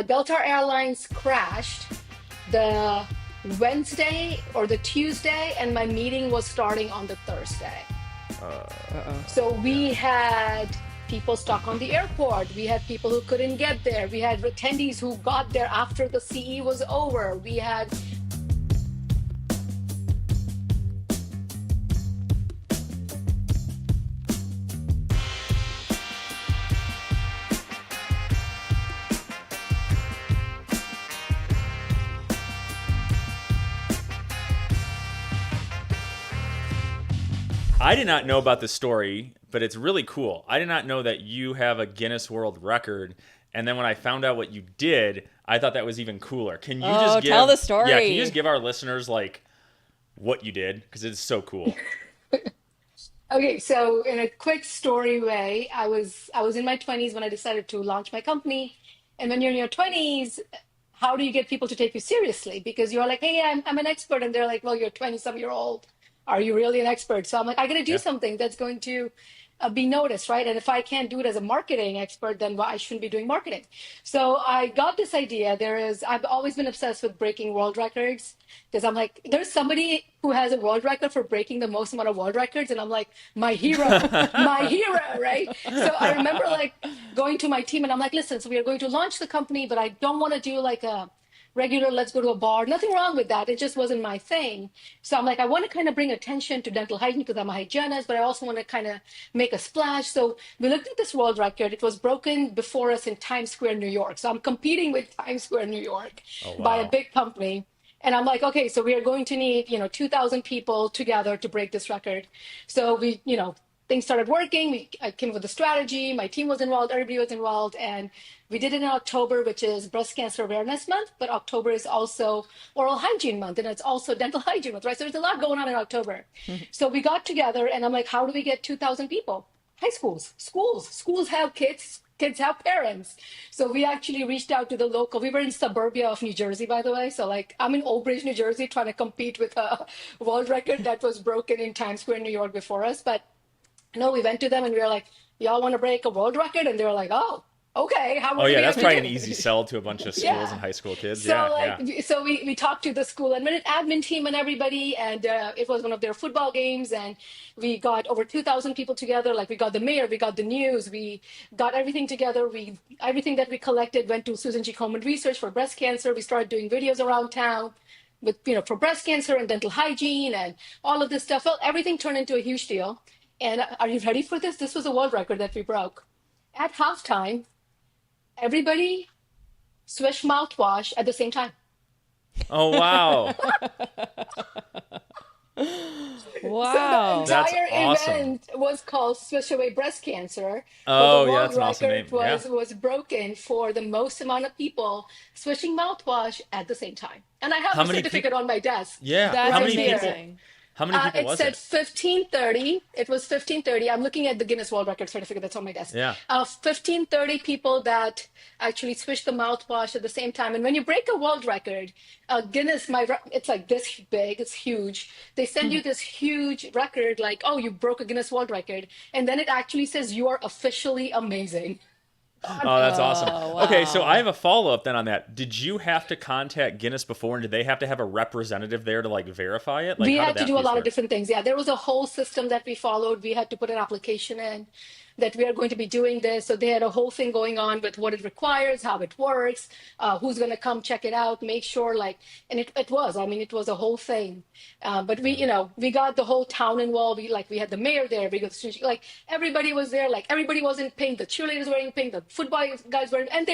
Delta Airlines crashed the Wednesday or the Tuesday, and my meeting was starting on the Thursday. Uh-oh. So Yeah. we had people stuck on the airport. We had people who couldn't get there. We had attendees who got there after the CE was over. We had I did not know about this story, but it's really cool. I did not know that you have a Guinness World Record. And then when I found out what you did, I thought that was even cooler. Can you just Oh, tell give the Yeah, can you just story. give our listeners like what you did because it's so cool. okay, so in a quick story way, I was in my 20s when I decided to launch my company. And when you're in your 20s, how do you get people to take you seriously? Because you're like, hey, I'm an expert. And they're like, well, you're 20 some year old. Are you really an expert? So I'm like, I got to do Yeah. something that's going to be noticed, right? And if I can't do it as a marketing expert, then why I shouldn't be doing marketing. So I got this idea. I've always been obsessed with breaking world records because I'm like, there's somebody who has a world record for breaking the most amount of world records. And I'm like, my hero, right? So I remember like going to my team and I'm like, listen, so we are going to launch the company, but I don't want to do like a regular, let's go to a bar. Nothing wrong with that. It just wasn't my thing. So I'm like, I want to kind of bring attention to dental hygiene because I'm a hygienist, but I also want to kind of make a splash. So we looked at this world record. It was broken before us in Times Square, New York. So I'm competing with Times Square, New York Oh by a wow. big company. And I'm like, okay, so we are going to need, 2,000 people together to break this record. So things started working. I came up with a strategy. My team was involved. Everybody was involved. And we did it in October, which is Breast Cancer Awareness Month. But October is also Oral Hygiene Month. And it's also Dental Hygiene Month, right? So there's a lot going on in October. So we got together and I'm like, how do we get 2,000 people? High schools have kids have parents. So we actually reached out to the local. We were in suburbia of New Jersey, by the way. So like I'm in Old Bridge, New Jersey, trying to compete with a world record that was broken in Times Square, New York before us. But no, we went to them and we were like, y'all want to break a world record? And they were like, oh, okay, how Oh much are yeah, we that's gonna probably an begin? easy sell to a bunch of schools and Yeah. high school kids. So Yeah, yeah. we talked to the school admin team and everybody, and it was one of their football games, and we got over 2,000 people together. Like we got the mayor, we got the news, we got everything together. We everything that we collected went to Susan G. Komen Research for breast cancer. We started doing videos around town with for breast cancer and dental hygiene and all of this stuff. Well, everything turned into a huge deal. And are you ready for this? This was a world record that we broke. At halftime, everybody swish mouthwash at the same time. Oh wow. So the Wow. That's entire awesome. event was called Swish Away Breast Cancer, but the Oh yeah, world that's an awesome record name. Yeah. was broken for the most amount of people swishing mouthwash at the same time. And I have How the many people? certificate on my desk Yeah. That's How right many here. people? amazing. How many people It was said it? 1530. It was 1530. I'm looking at the Guinness World Record certificate that's on my desk. Yeah. 1530 people that actually switched the mouthwash at the same time. And when you break a world record, Guinness, it's like this big, it's huge. They send you this huge record, like, oh, you broke a Guinness World Record. And then it actually says you are officially amazing. Oh, that's awesome. Oh, Okay, so I wow. have a follow up then on that. Did you have to contact Guinness before, and did they have to have a representative there to like verify it? Like, We how did had to that do a piece lot of work? different things. Yeah, there was a whole system that we followed. We had to put an application in that we are going to be doing this. So they had a whole thing going on with what it requires, how it works, who's going to come check it out, make sure and I mean, it was a whole thing. But we got the whole town involved. We had the mayor there. We got, like, everybody was there. Like, everybody was in pink. The cheerleaders were in pink. The football guys were and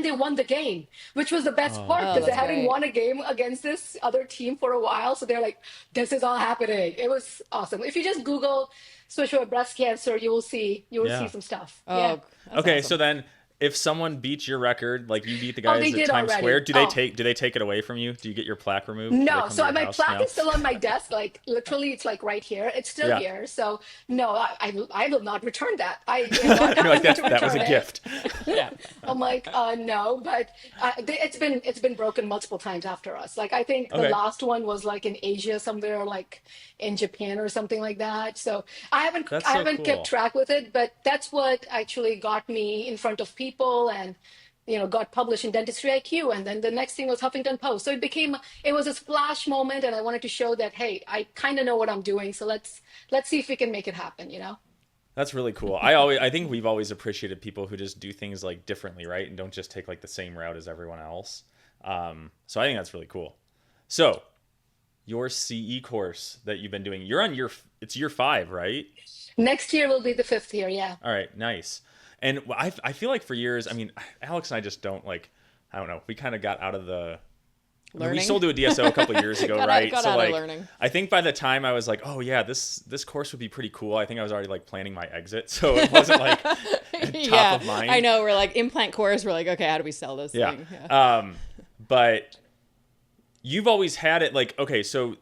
they won the game, which was the best Oh, part Oh, because they that's cool. hadn't great. won a game against this other team for a while. So they're like, this is all happening. It was awesome. If you just Google Swisher breast cancer, you will see Yeah. some stuff. Yeah. Oh, that's Okay, so awesome. then if someone beats your record, like you beat the Oh, they guys at did Times Square, already. Oh, do they take it away from you? Do you get your plaque removed? Do they no, come to so your my house plaque now? is still on my desk. Like literally, it's like right here. It's still Yeah. here. So no, I will not return that. God You're like asked me to that was return a it. gift. Yeah. I'm like, no, but it's been broken multiple times after us. Like I think the Okay. last one was like in Asia somewhere, like in Japan or something like that. So That's I so haven't kept cool. track with it, but that's what actually got me in front of people and got published in Dentistry IQ, and then the next thing was Huffington Post. So it was a splash moment, and I wanted to show that, hey, I kind of know what I'm doing. So let's see if we can make it happen. That's really cool. I think we've always appreciated people who just do things like differently, right? And don't just take like the same route as everyone else. So I think that's really cool. So your CE course that you've been doing, it's year 5, right? Next year will be the 5th year. Yeah. All right, nice. And I feel like for years, I mean, Alex and I just don't like, I don't know, we kind of got out of the Learning. We sold to a DSO a couple years ago, right? Got so out like, of learning. I think by the time I was like, oh yeah, this course would be pretty cool. I think I was already like planning my exit, so it wasn't like top of mind. I know. We're like implant course. We're like, okay, how do we sell this thing? Yeah. But you've always had it like, okay, so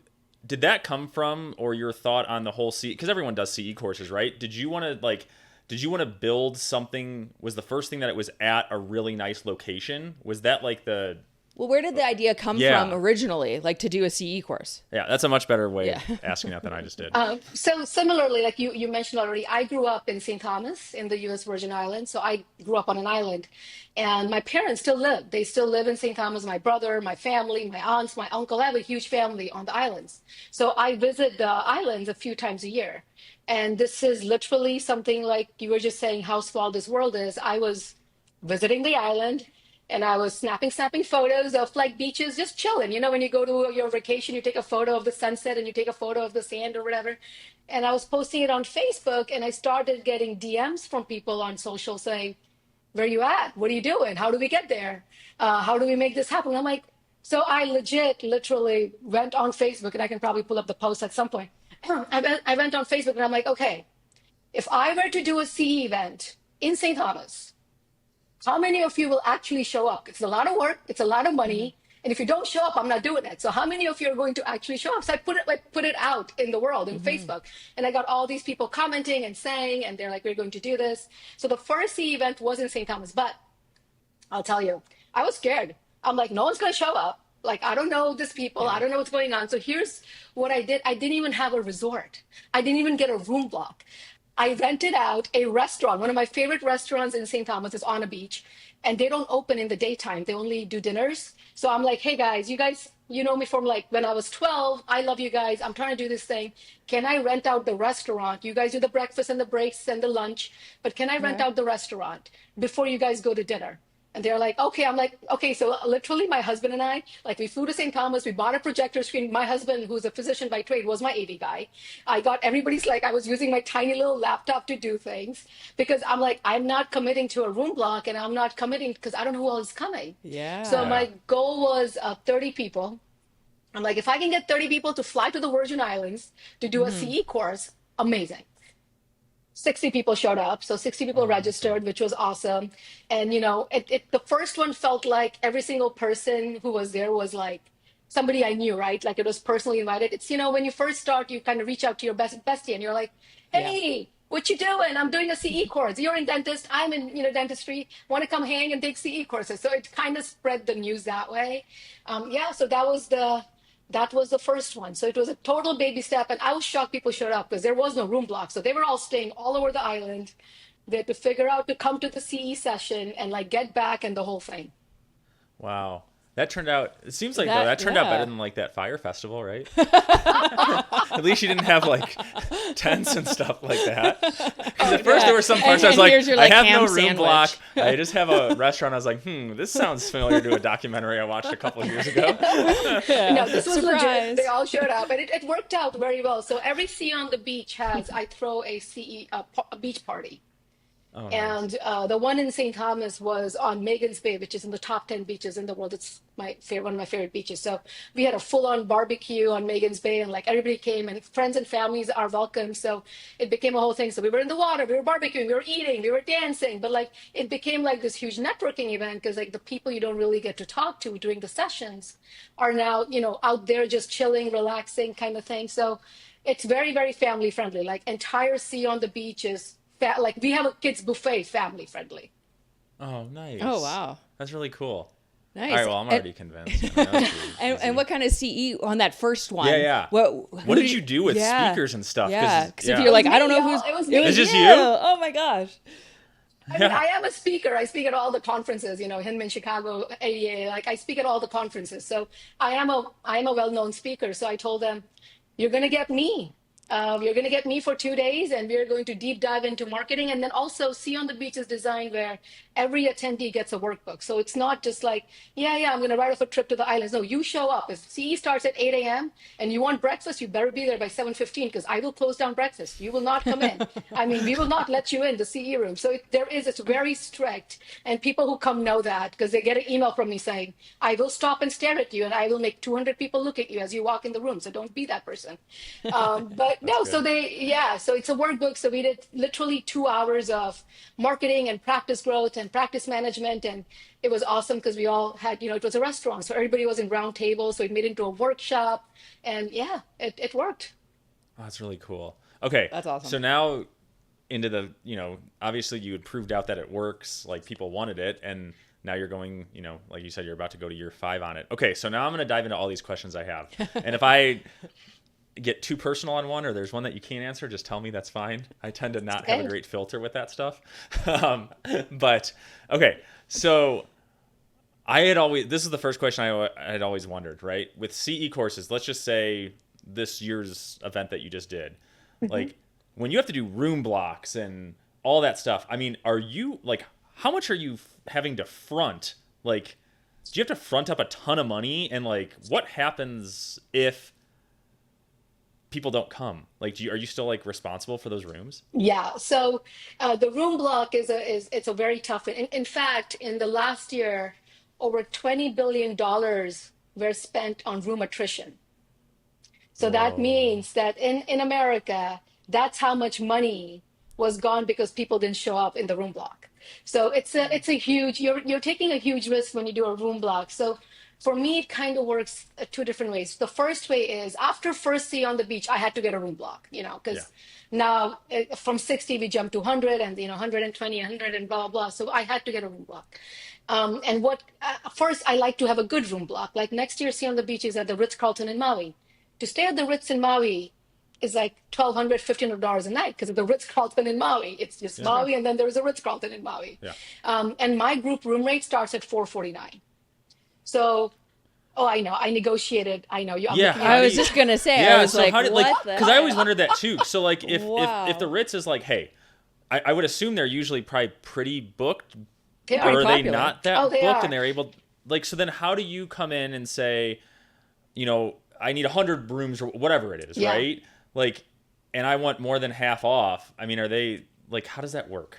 did that come from, or your thought on the whole CE? Because everyone does CE courses, right? Did you want to build something? Was the first thing that it was at a really nice location? Was that like the Well, where did the idea come from originally, like to do a CE course? Yeah, that's a much better way of asking that than I just did. So similarly, like you mentioned already, I grew up in St. Thomas in the U.S. Virgin Islands. So I grew up on an island, and my parents still live. They still live in St. Thomas. My brother, my family, my aunts, my uncle. I have a huge family on the islands. So I visit the islands a few times a year. And this is literally something like you were just saying how small this world is. I was visiting the island, and I was snapping photos of like beaches, just chilling. When you go to your vacation, you take a photo of the sunset and you take a photo of the sand or whatever. And I was posting it on Facebook, and I started getting DMs from people on social saying, where you at? What are you doing? How do we get there? How do we make this happen? I'm like, so I literally went on Facebook, and I can probably pull up the post at some point. I went on Facebook, and I'm like, okay, if I were to do a CE event in St. Thomas, how many of you will actually show up? It's a lot of work. It's a lot of money. And if you don't show up, I'm not doing it. So how many of you are going to actually show up? So I put it out in the world, in Facebook. And I got all these people commenting and saying, and they're like, we're going to do this. So the first CE event was in St. Thomas. But I'll tell you, I was scared. I'm like, no one's going to show up. Like, I don't know these people. I don't know what's going on. So here's what I did. I didn't even have a resort. I didn't even get a room block. I rented out a restaurant. One of my favorite restaurants in St. Thomas is on a beach, and they don't open in the daytime. They only do dinners. So I'm like, hey guys, you know me from like when I was 12. I love you guys. I'm trying to do this thing. Can I rent out the restaurant? You guys do the breakfast and the breaks and the lunch, but can I rent out the restaurant before you guys go to dinner? And they're like, okay. I'm like, okay. So literally my husband and I, like we flew to St. Thomas, we bought a projector screen. My husband, who's a physician by trade, was my AV guy. I got everybody's like, I was using my tiny little laptop to do things because I'm like, I'm not committing to a room block, and I'm not committing because I don't know who else is coming. Yeah. So my goal was 30 people. I'm like, if I can get 30 people to fly to the Virgin Islands to do a CE course, amazing. 60 people showed up. So 60 people registered, which was awesome. And, the first one felt like every single person who was there was like somebody I knew, right? Like it was personally invited. It's, when you first start, you kind of reach out to your bestie and you're like, hey, what you doing? I'm doing a CE course. You're in dentist. I'm in, dentistry. Want to come hang and take CE courses. So it kind of spread the news that way. So that was the first one. So it was a total baby step. And I was shocked people showed up because there was no room block. So they were all staying all over the island. They had to figure out to come to the CE session and like get back and the whole thing. Wow. It seems like that turned out better than like that fire festival, right? At least you didn't have like tents and stuff like that. Because at first there were some parts I was like, I have no room block. I just have a restaurant. I was like, this sounds familiar to a documentary I watched a couple of years ago. No, this was legit. They all showed up, and it worked out very well. So every CE on the beach I throw a CE a beach party. Oh, nice. And the one in St. Thomas was on Magens Bay, which is in the top 10 beaches in the world. It's one of my favorite beaches. So we had a full-on barbecue on Magens Bay, and like everybody came, and friends and families are welcome. So it became a whole thing. So we were in the water, we were barbecuing, we were eating, we were dancing, but like it became like this huge networking event because like the people you don't really get to talk to during the sessions are now, out there just chilling, relaxing kind of thing. So it's very, very family friendly. Like entire sea on the beach is like we have a kids buffet, family friendly. Oh, nice. Oh, wow. That's really cool. Nice. All right, well, I'm already convinced. And what kind of CE on that first one? Yeah. What did you do with speakers and stuff? Yeah, because if you're like, I don't know who's... It was me. It's just you? Oh, my gosh. I mean, I am a speaker. I speak at all the conferences, Hinman, Chicago, AEA, like I speak at all the conferences. So I am a well-known speaker. So I told them, you're going to get me. You're going to get me for 2 days, and we're going to deep dive into marketing. And then also, Sea on the Beach is designed where every attendee gets a workbook. So it's not just like, yeah, I'm going to write off a trip to the islands. No, you show up. If CE starts at 8 a.m. and you want breakfast, you better be there by 7:15 because I will close down breakfast. You will not come in. I mean, we will not let you in the CE room. So it's very strict. And people who come know that because they get an email from me saying, I will stop and stare at you and I will make 200 people look at you as you walk in the room. So don't be that person. But no, good. so it's a workbook. So we did literally 2 hours of marketing and practice growth and practice management. And it was awesome because we all had, it was a restaurant. So everybody was in round tables. So it made it into a workshop. And yeah, it worked. Oh, that's really cool. Okay. That's awesome. So now into the, obviously you had proved out that it works, like people wanted it. And now you're going, like you said, you're about to go to year 5 on it. Okay. So now I'm going to dive into all these questions I have. And if I get too personal on one or there's one that you can't answer, just tell me. That's fine. I tend to not have a great filter with that stuff. But okay. So this is the first question I had always wondered, right? With CE courses, let's just say this year's event that you just did, like when you have to do room blocks and all that stuff, I mean, are you like, how much are you having to front? Like, do you have to front up a ton of money? And like, what happens if people don't come? Like, are you still like responsible for those rooms? Yeah. So the room block it's a very tough. In fact, in the last year, over $20 billion were spent on room attrition. So that Whoa. means that in America, that's how much money was gone because people didn't show up in the room block. So it's a huge, you're taking a huge risk when you do a room block. So for me, it kind of works 2 different ways. The first way is after first Sea on the Beach, I had to get a room block, because now from 60 we jumped to 100 and 120, 100 and blah blah. So I had to get a room block. And first I like to have a good room block. Like next year, Sea on the Beach is at the Ritz-Carlton in Maui. To stay at the Ritz in Maui is like $1,200, $1,500 a night because of the Ritz-Carlton in Maui. It's just Maui, and then there's a Ritz-Carlton in Maui. Yeah. And my group room rate starts at $449. So, I know. I negotiated. I know. I was just gonna say. Yeah. I was So like, how did what? because I always wondered that too. So like if Wow. if the Ritz is like, hey, I would assume they're usually probably pretty booked. They Or are. are they popular. not that Oh, they booked are. and they're able like, so then how do you come in and say, I need 100 rooms or whatever it is, Yeah. right? Like, and I want more than half off. I mean, are they like, how does that work?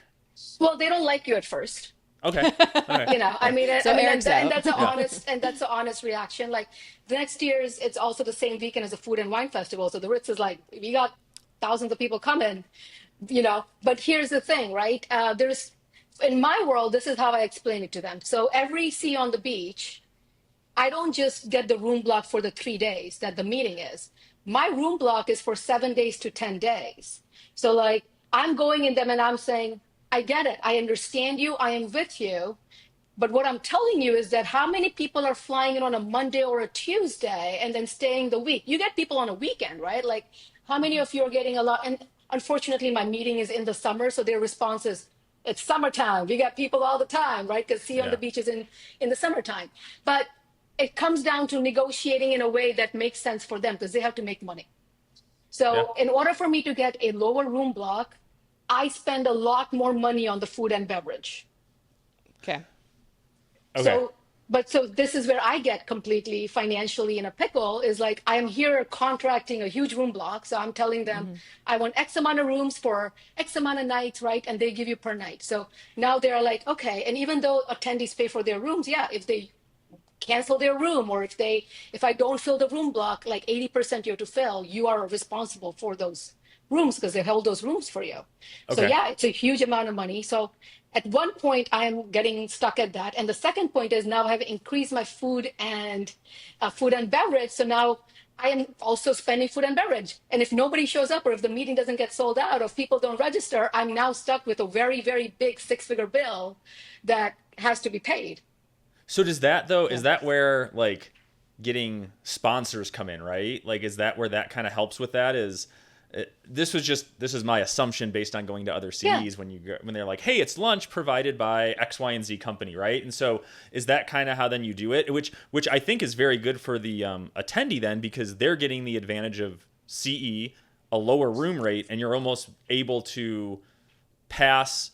Well, they don't like you at first. Okay. All right. I mean, So Eric's and out. that's an honest reaction. Like the next year's, it's also the same weekend as the Food and Wine Festival. So the Ritz is like, we got thousands of people coming, But here's the thing, right? In my world, this is how I explain it to them. So every Sea on the Beach, I don't just get the room block for the 3 days that the meeting is. My room block is for 7 days to 10 days. So like I'm going in them and I'm saying, I get it. I understand you. I am with you. But what I'm telling you is that how many people are flying in on a Monday or a Tuesday and then staying the week? You get people on a weekend, right? Like how many of you are getting a lot? And unfortunately, my meeting is in the summer. So their response is, it's summertime. We got people all the time, right? Because Sea on the Beach is in the summertime. But it comes down to negotiating in a way that makes sense for them because they have to make money. So in order for me to get a lower room block, I spend a lot more money on the food and beverage. Okay. Okay. So this is where I get completely financially in a pickle is like, I'm here contracting a huge room block. So I'm telling them I want X amount of rooms for X amount of nights, right? And they give you per night. So now they're like, okay. And even though attendees pay for their rooms, if they cancel their room or if I don't fill the room block, like 80% you have to fill, you are responsible for those rooms because they held those rooms for you. So Okay. it's a huge amount of money. So at one point I am getting stuck at that. And the second point is now I have increased my food and beverage. So now I am also spending food and beverage. And if nobody shows up or if the meeting doesn't get sold out or if people don't register, I'm now stuck with a very, very big 6-figure bill that has to be paid. So does that though, is that where like getting sponsors come in, right? Like, is that where that kind of helps with that is, this is my assumption based on going to other cities when they're like, hey, it's lunch provided by X, Y, and Z company, right? And so is that kind of how then you do it, which I think is very good for the attendee then, because they're getting the advantage of CE, a lower room rate, and you're almost able to pass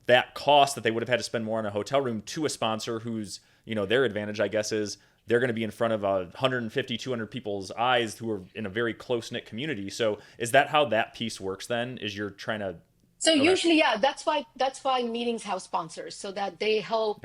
that cost that they would have had to spend more on a hotel room to a sponsor who's, their advantage, I guess, is they're going to be in front of 150, 200 people's eyes who are in a very close-knit community. So is that how that piece works then? Is you're trying to... So usually, that's why meetings have sponsors, so that they help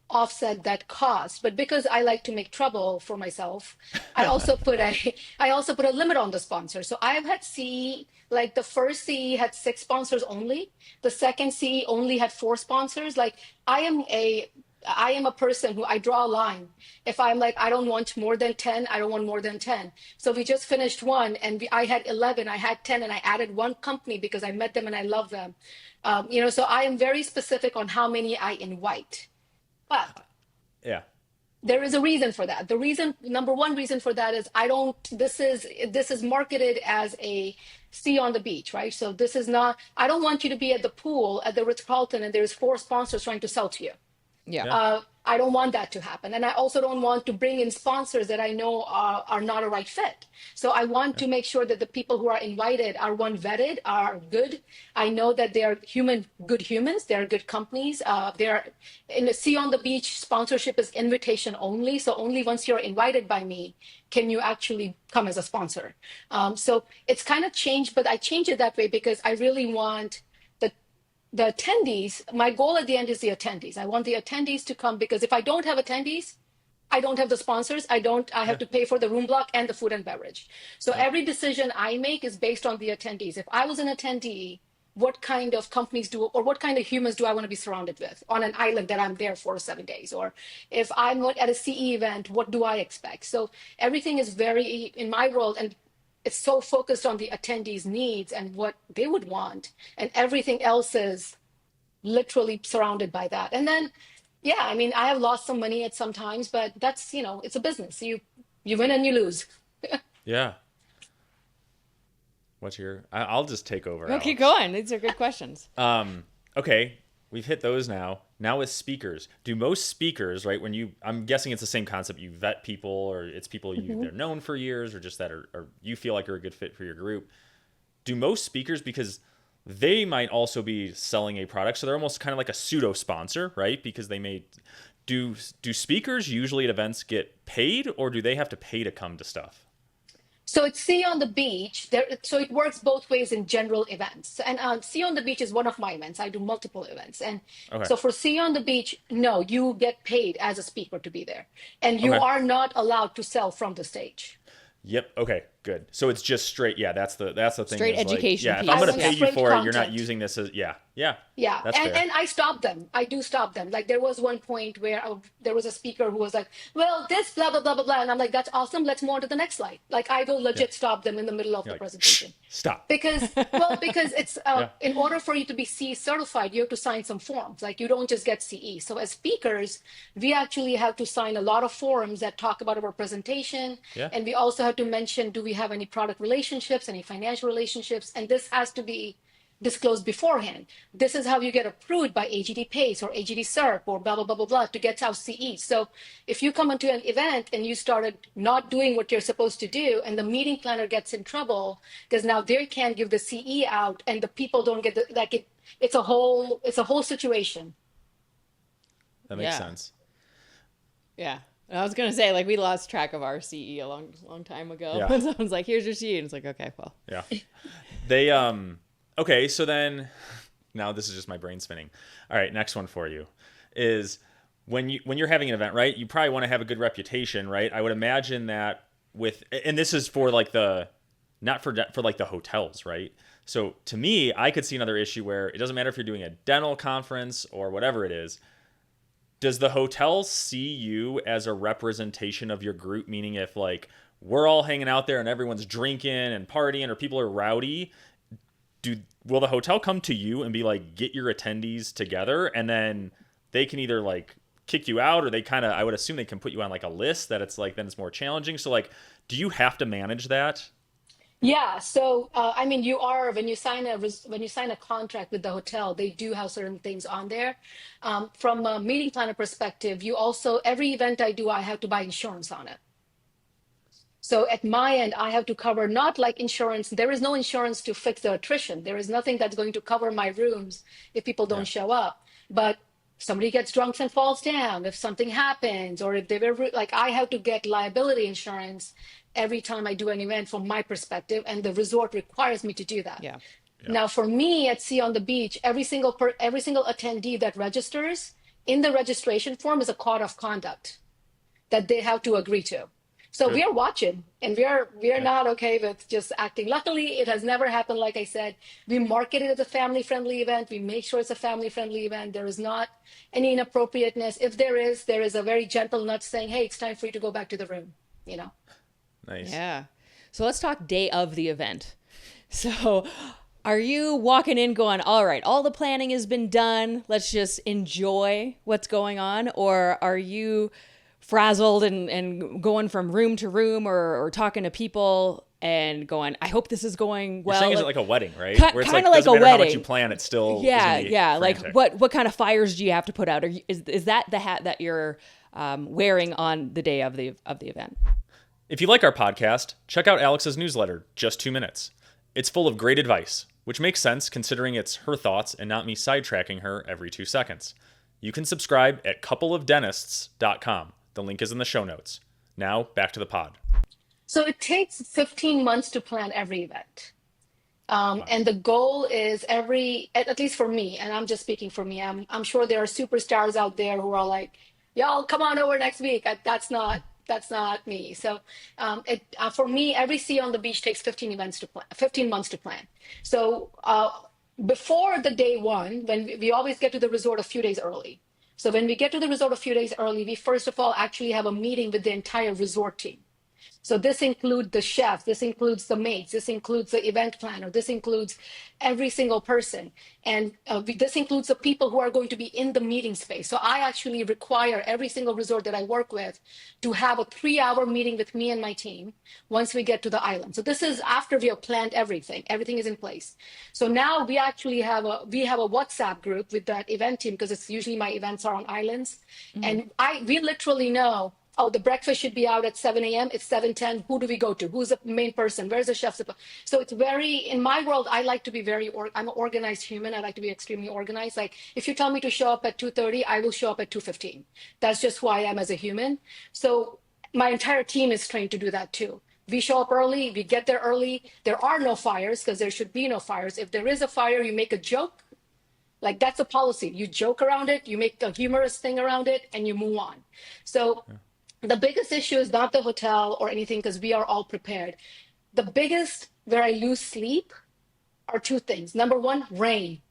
offset that cost. But because I like to make trouble for myself, I also put a limit on the sponsor. So I've had CE, like the first CE had 6 sponsors only. The second CE only had 4 sponsors. Like I am a person who I draw a line. If I'm like, I don't want more than 10, I don't want more than 10. So we just finished one and I had 11, I had 10, and I added one company because I met them and I love them. So I am very specific on how many I invite. But there is a reason for that. Number one reason for that is this is marketed as a sea on the beach, right? So this is not, I don't want you to be at the pool at the Ritz-Carlton and there's 4 sponsors trying to sell to you. I don't want that to happen. And I also don't want to bring in sponsors that I know are not a right fit. So I want to make sure that the people who are invited are vetted, are good. I know that they are good humans. They're good companies. They're in the Sea on the Beach sponsorship is invitation only. So only once you're invited by me can you actually come as a sponsor. So it's kind of changed, but I changed it that way because I really want the attendees. My goal at the end is the attendees. I want the attendees to come because if I don't have attendees, I don't have the sponsors. I have to pay for the room block and the food and beverage. So every decision I make is based on the attendees. If I was an attendee, what kind of companies or what kind of humans do I want to be surrounded with on an island that I'm there for 7 days? Or if I'm at a CE event, what do I expect? So everything is very, in my world, and it's so focused on the attendees' needs and what they would want, and everything else is literally surrounded by that. And then, I have lost some money at some times, but that's, it's a business. You win and you lose. Yeah. I'll just take over. No, keep going. These are good questions. Okay. We've hit those now. Now with speakers, do most speakers, right, I'm guessing it's the same concept, you vet people, or it's people they're known for years, or just that or you feel like are a good fit for your group. Do most speakers, because they might also be selling a product, so they're almost kind of like a pseudo sponsor, right? Because do speakers usually at events get paid, or do they have to pay to come to stuff? So it's Sea on the Beach. So it works both ways in general events. And Sea on the Beach is one of my events. I do multiple events. And so for Sea on the Beach, no, you get paid as a speaker to be there. And you are not allowed to sell from the stage. Yep. Okay. Good. So it's just straight. Yeah. That's the thing. Straight education. If I'm going to pay you for it, you're not using this as Yeah. That's fair. And I stop them. I do stop them. Like there was one point where there was a speaker who was like, well, this blah, blah, blah, blah, blah. And I'm like, that's awesome. Let's move on to the next slide. Like I will legit stop them in the middle of the presentation. Stop. Because it's in order for you to be CE certified, you have to sign some forms. Like you don't just get CE. So as speakers, we actually have to sign a lot of forms that talk about our presentation. Yeah. And we also have to mention, do we have any product relationships, any financial relationships? And this has to be disclosed beforehand. This is how you get approved by AGD PACE or AGD CERP or blah, blah, blah, blah, blah to get our CE. So if you come into an event and you started not doing what you're supposed to do and the meeting planner gets in trouble because now they can't give the CE out and the people don't get it's a whole situation. That makes sense. Yeah. I was going to say, like, we lost track of our CE a long time ago. Yeah. Someone's like, here's your CE. And it's like, okay, well. Yeah. They, okay, so then, now this is just my brain spinning. All right, next one for you is when you're having an event, right, you probably want to have a good reputation, right? I would imagine that and this is for like not for like the hotels, right? So to me, I could see another issue where it doesn't matter if you're doing a dental conference or whatever it is. Does the hotel see you as a representation of your group? Meaning if like we're all hanging out there and everyone's drinking and partying or people are rowdy, will the hotel come to you and be like, get your attendees together, and then they can either like kick you out or they kind of, I would assume they can put you on like a list that it's like, then it's more challenging. So like, do you have to manage that? Yeah, so I mean, when you sign when you sign a contract with the hotel, they do have certain things on there. From a meeting planner perspective, you also every event I do, I have to buy insurance on it. So at my end, I have to cover not like insurance. There is no insurance to fix the attrition. There is nothing that's going to cover my rooms if people don't Yeah. show up. But somebody gets drunk and falls down, if something happens, or if they were like, I have to get liability insurance every time I do an event from my perspective, and the resort requires me to do that. Yeah. Yeah. Now, for me at Sea on the Beach, every single attendee that registers in the registration form is a code of conduct that they have to agree to. So we Good. are watching, and we are Yeah. not okay with just acting. Luckily, it has never happened. Like I said, we market it as a family-friendly event. We make sure it's a family-friendly event. There is not any inappropriateness. If there is a very gentle nudge saying, "Hey, it's time for you to go back to the room." You know. Nice. Yeah. So let's talk day of the event. So are you walking in going, all right, all the planning has been done. Let's just enjoy what's going on? Or are you frazzled and going from room to room or talking to people and going, I hope this is going well? You're saying is it like a wedding, right? Ki- Where it's kinda like like doesn't a matter how much wedding. you plan, it's still is Yeah, gonna be yeah. Like frantic. what kind of fires do you have to put out? Is that the hat that you're wearing on the day of the event? If you like our podcast, check out Alex's newsletter, Just 2 Minutes. It's full of great advice, which makes sense considering it's her thoughts and not me sidetracking her every 2 seconds. You can subscribe at coupleofdentists.com. The link is in the show notes. Now, back to the pod. So it takes 15 months to plan every event. Wow. And the goal is at least for me, and I'm just speaking for me. I'm sure there are superstars out there who are like, y'all come on over next week. That's not me. So for me, every Sea on the Beach takes 15 months to plan. So before the day one, when we always get to the resort a few days early. So when we get to the resort a few days early, we first of all actually have a meeting with the entire resort team. So this includes the chef, this includes the maids, this includes the event planner, this includes every single person. And this includes the people who are going to be in the meeting space. So I actually require every single resort that I work with to have a 3-hour meeting with me and my team once we get to the island. So this is after we have planned everything. Everything is in place. So now we actually have a WhatsApp group with that event team because it's usually my events are on islands. And we literally know, oh, the breakfast should be out at 7 a.m. It's 7:10. Who do we go to? Who's the main person? Where's the chef? So it's in my world, I like to be I'm an organized human. I like to be extremely organized. Like if you tell me to show up at 2:30, I will show up at 2:15. That's just who I am as a human. So my entire team is trained to do that too. We show up early, we get there early. There are no fires because there should be no fires. If there is a fire, you make a joke. Like that's a policy. You joke around it, you make a humorous thing around it, and you move on. So the biggest issue is not the hotel or anything because we are all prepared. The biggest where I lose sleep are two things. Number one, rain.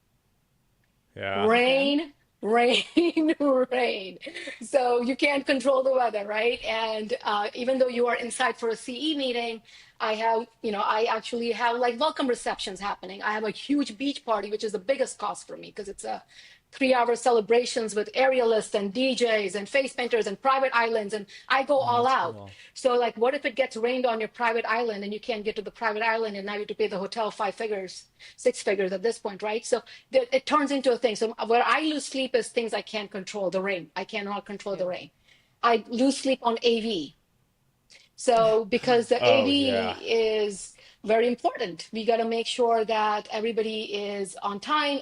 Yeah. Rain, rain, rain. So you can't control the weather, right? And even though you are inside for a CE meeting, I actually have like welcome receptions happening. I have a huge beach party, which is the biggest cost for me because it's a 3-hour celebrations with aerialists and DJs and face painters and private islands. And I go all out. Cool. So like, what if it gets rained on your private island and you can't get to the private island and now you have to pay the hotel 5 figures, 6 figures at this point, right? So it turns into a thing. So where I lose sleep is things I can't control, the rain. I cannot control the rain. I lose sleep on AV. So because the Oh, AV yeah. is very important, we got to make sure that everybody is on time.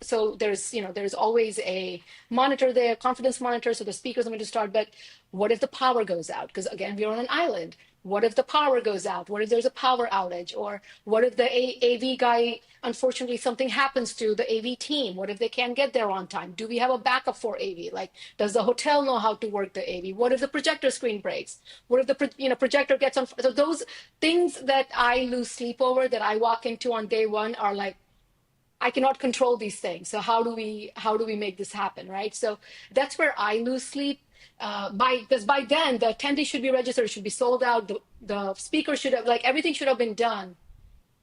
So there's always a monitor there, confidence monitor. So the speakers are going to start. But what if the power goes out? Because again, we're on an island. What if the power goes out? What if there's a power outage? Or what if the AV guy, unfortunately, something happens to the AV team? What if they can't get there on time? Do we have a backup for AV? Like, does the hotel know how to work the AV? What if the projector screen breaks? What if the projector gets on? So those things that I lose sleep over that I walk into on day one are like, I cannot control these things. So how do we make this happen, right? So that's where I lose sleep. Because by then the attendee should be registered, should be sold out. The speaker should have everything should have been done.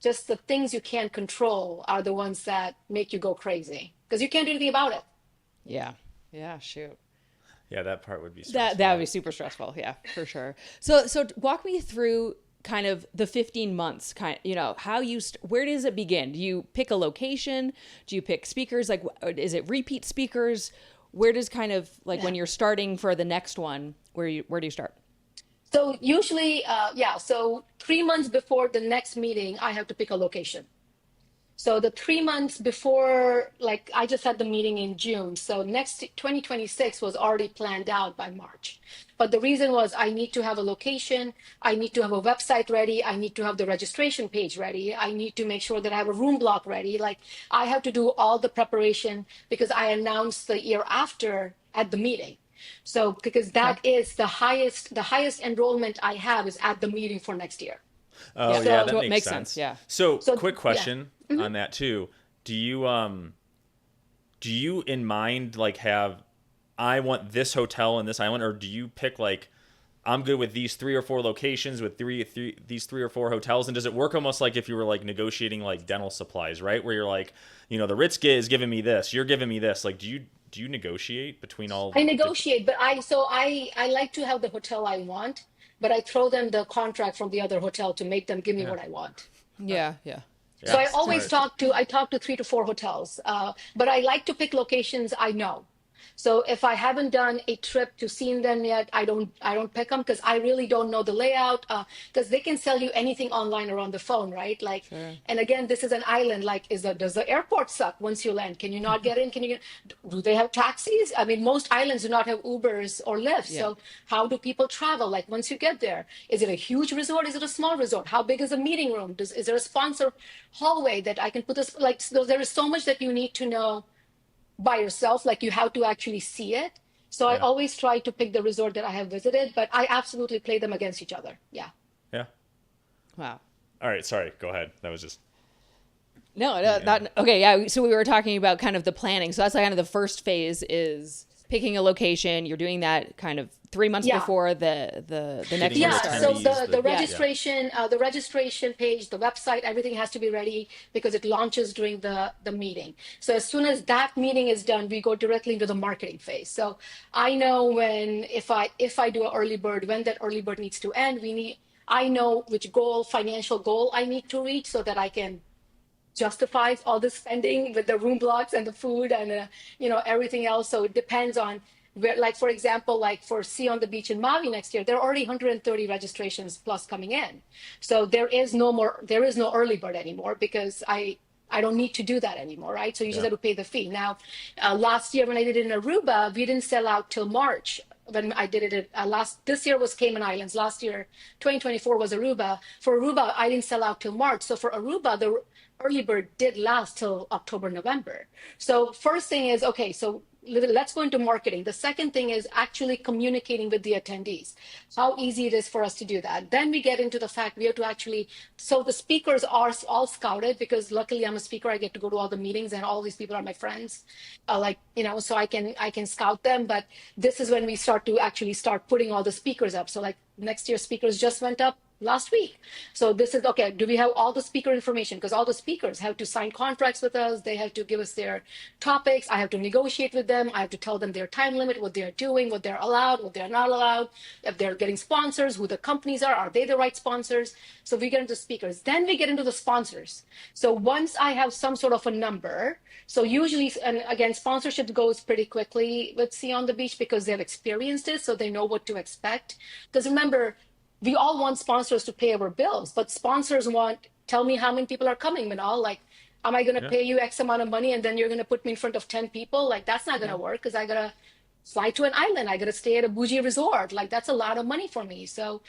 Just the things you can't control are the ones that make you go crazy because you can't do anything about it. Yeah. Yeah. Shoot. Yeah, that part would be stressful. That would be super stressful. Yeah, for sure. So walk me through kind of the 15 months how where does it begin? Do you pick a location? Do you pick speakers? Like, is it repeat speakers? Where does kind of like when you're starting for the next one, where do you start? So usually, so 3 months before the next meeting, I have to pick a location. So the 3 months before, like I just had the meeting in June. So next 2026 was already planned out by March. But the reason was I need to have a location. I need to have a website ready. I need to have the registration page ready. I need to make sure that I have a room block ready. Like I have to do all the preparation because I announced the year after at the meeting. So because that is the highest enrollment I have is at the meeting for next year. Oh So yeah, that it makes sense. Yeah. So So, quick yeah. question on that too. Do you in mind like have I want this hotel and this island, or do you pick like I'm good with these 3 or 4 locations with these 3 or 4 hotels? And does it work almost like if you were like negotiating like dental supplies, right? Where you're like, the Ritz is giving me this, you're giving me this. Like, do you negotiate between all? I negotiate, but I like to have the hotel I want, but I throw them the contract from the other hotel to make them give me Yeah. what I want. Yeah. So I Yeah, always smart. talk to 3 to 4 hotels, but I like to pick locations I know. So if I haven't done a trip to seen them yet, I don't pick them because I really don't know the layout. Because they can sell you anything online or on the phone, right? Like, Sure. and again, this is an island. Like, does the airport suck once you land? Can you not get in? Do they have taxis? I mean, most islands do not have Ubers or Lyfts. Yeah. So how do people travel? Like once you get there, is it a huge resort? Is it a small resort? How big is a meeting room? Is there a sponsor hallway that I can put this? Like, so there is so much that you need to know by yourself. Like you have to actually see it. So I Yeah. always try to pick the resort that I have visited, but I absolutely play them against each other. Yeah. Yeah. Wow. All right. Sorry. Go ahead. That was just. No, not okay. Yeah. So we were talking about kind of the planning. So that's like kind of the first phase is picking a location. You're doing that kind of 3 months Yeah. before the next Getting one your Yeah, starts. so attendees, the registration page, the website, everything has to be ready because it launches during the meeting. So as soon as that meeting is done, we go directly into the marketing phase. So I know when if I do an early bird, when that early bird needs to end, I know which financial goal I need to reach so that I can justify all the spending with the room blocks and the food and everything else. So it depends on where, like for example, like for Sea on the Beach in Maui next year, there are already 130 registrations plus coming in. So there is no early bird anymore because I don't need to do that anymore, right? So you just Yeah. have to pay the fee. Now, last year when I did it in Aruba, we didn't sell out till March. When I did it this year was Cayman Islands. Last year, 2024 was Aruba. For Aruba, I didn't sell out till March. So for Aruba, the early bird did last till October, November. So first thing is, okay, so let's go into marketing. The second thing is actually communicating with the attendees, how easy it is for us to do that. Then we get into the fact we have to actually, so the speakers are all scouted because luckily I'm a speaker. I get to go to all the meetings and all these people are my friends. So I can scout them. But this is when we start putting all the speakers up. So like next year's speakers just went up last week. So this is okay. Do we have all the speaker information? Because all the speakers have to sign contracts with us. They have to give us their topics. I have to negotiate with them. I have to tell them their time limit, what they're doing, what they're allowed, what they're not allowed, if they're getting sponsors, who the companies are they the right sponsors? So we get into speakers. Then we get into the sponsors. So once I have some sort of a number, so usually, and again, sponsorship goes pretty quickly with Sea on the Beach because they've experienced it, so they know what to expect. Because remember, we all want sponsors to pay our bills, but sponsors tell me how many people are coming, Minal. Like, am I going to pay you X amount of money and then you're going to put me in front of 10 people? Like, that's not going to work because I got to fly to an island. I got to stay at a bougie resort. Like, that's a lot of money for me. So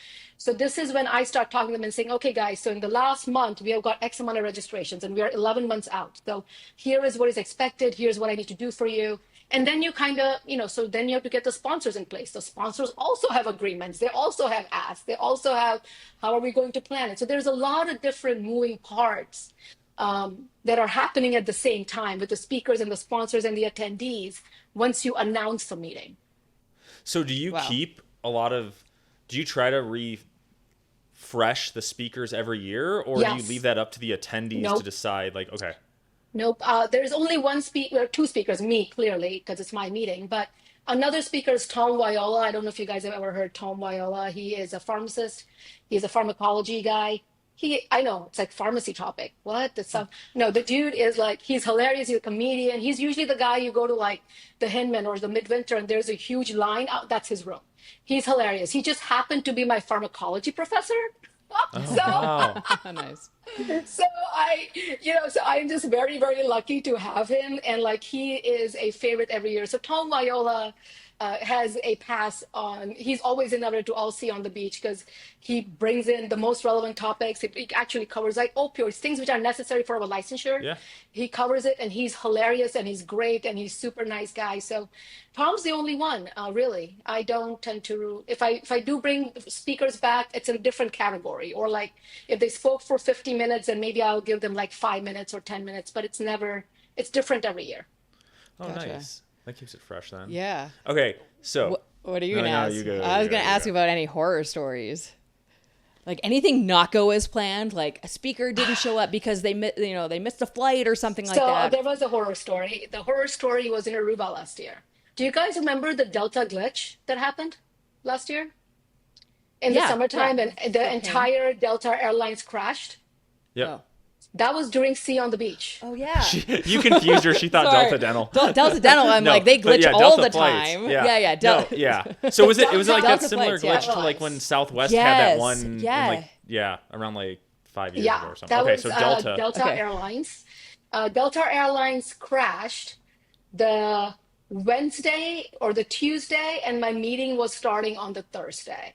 this is when I start talking to them and saying, okay, guys, so in the last month, we have got X amount of registrations and we are 11 months out. So here is what is expected. Here's what I need to do for you. And then you kind of, so then you have to get the sponsors in place. The sponsors also have agreements. They also have asks. They also have, how are we going to plan it? So there's a lot of different moving parts that are happening at the same time with the speakers and the sponsors and the attendees once you announce the meeting. So do you Wow. keep do you try to refresh the speakers every year, or do you Yes. leave that up to the attendees to Nope. decide like, okay. Nope. There's only two speakers, me clearly, because it's my meeting. But Another speaker is Tom Viola. I don't know if you guys have ever heard Tom Viola. He is a pharmacist. He's a pharmacology guy. I know it's like pharmacy topic. What? The some, no, the dude is like, he's hilarious. He's a comedian. He's usually the guy you go to like the Hinman or the Midwinter and there's a huge line out. That's his room. He's hilarious. He just happened to be my pharmacology professor. Oh, So wow. Nice. so so I'm just very, very lucky to have him. And like, he is a favorite every year. So Tom Viola has a pass on, he's always invited to All See on the Beach because he brings in the most relevant topics. It actually covers like opioids, things which are necessary for our licensure. Yeah. He covers it and he's hilarious and he's great and he's super nice guy. So Tom's the only one, really. I don't tend to, if I do bring speakers back, it's in a different category. Or like if they spoke for 50 minutes, then maybe I'll give them like 5 minutes or 10 minutes, but it's different every year. Oh, Gotcha. nice. That keeps it fresh then. Yeah. Okay, so What are you No, gonna no, ask? you go, I was you gonna go, ask you you about any horror stories. Like anything not go as planned, like a speaker didn't show up because they missed a flight or something like So that. there was a horror story. The horror story was in Aruba last year. Do you guys remember the Delta glitch that happened last year in the Yeah, summertime yeah. and the entire Delta Airlines crashed? yep. Oh. That was during Sea on the Beach. Oh yeah. You confused her. She thought Sorry. Delta Dental. Delta Dental. I'm No, like they but glitch yeah, all Delta the flights. time. Yeah, Yeah. No, yeah. So was it like that Delta similar flights, yeah. glitch to like when Southwest had that Yes, one? yeah. In like, around like 5 years ago Yeah, or something. that Okay, was so Delta. Delta Okay. Airlines. Delta Airlines crashed the Wednesday or the Tuesday, and my meeting was starting on the Thursday.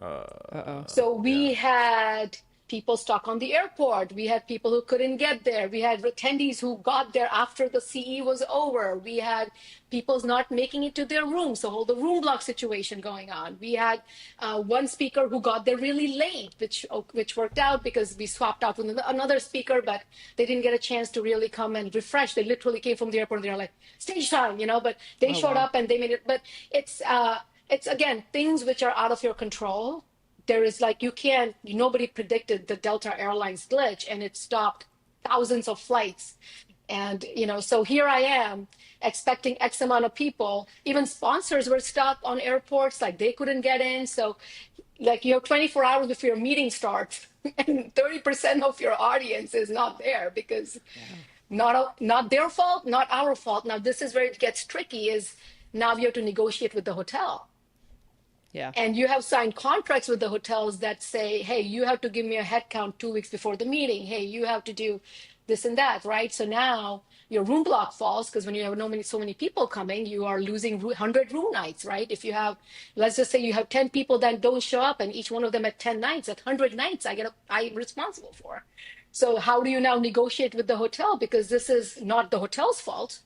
Uh-oh. So we had people stuck on the airport. We had people who couldn't get there. We had attendees who got there after the CE was over. We had people not making it to their room. So whole the room block situation going on. We had one speaker who got there really late, which worked out because we swapped out with another speaker, but they didn't get a chance to really come and refresh. They literally came from the airport and they're like, stage time, but they showed wow. up and they made it. But it's again, things which are out of your control. There is like, nobody predicted the Delta Airlines glitch and it stopped thousands of flights. And, so here I am expecting X amount of people. Even sponsors were stuck on airports, like they couldn't get in. So like you have 24 hours before your meeting starts and 30% of your audience is not there because not their fault, not our fault. Now, this is where it gets tricky is now you have to negotiate with the hotel. Yeah. And you have signed contracts with the hotels that say, hey, you have to give me a head count 2 weeks before the meeting. Hey, you have to do this and that, right? So now your room block falls because when you have so many people coming, you are losing 100 room nights, right? If you have, let's just say you have 10 people that don't show up and each one of them at 10 nights, at 100 nights, I'm responsible for. So how do you now negotiate with the hotel? Because this is not the hotel's fault.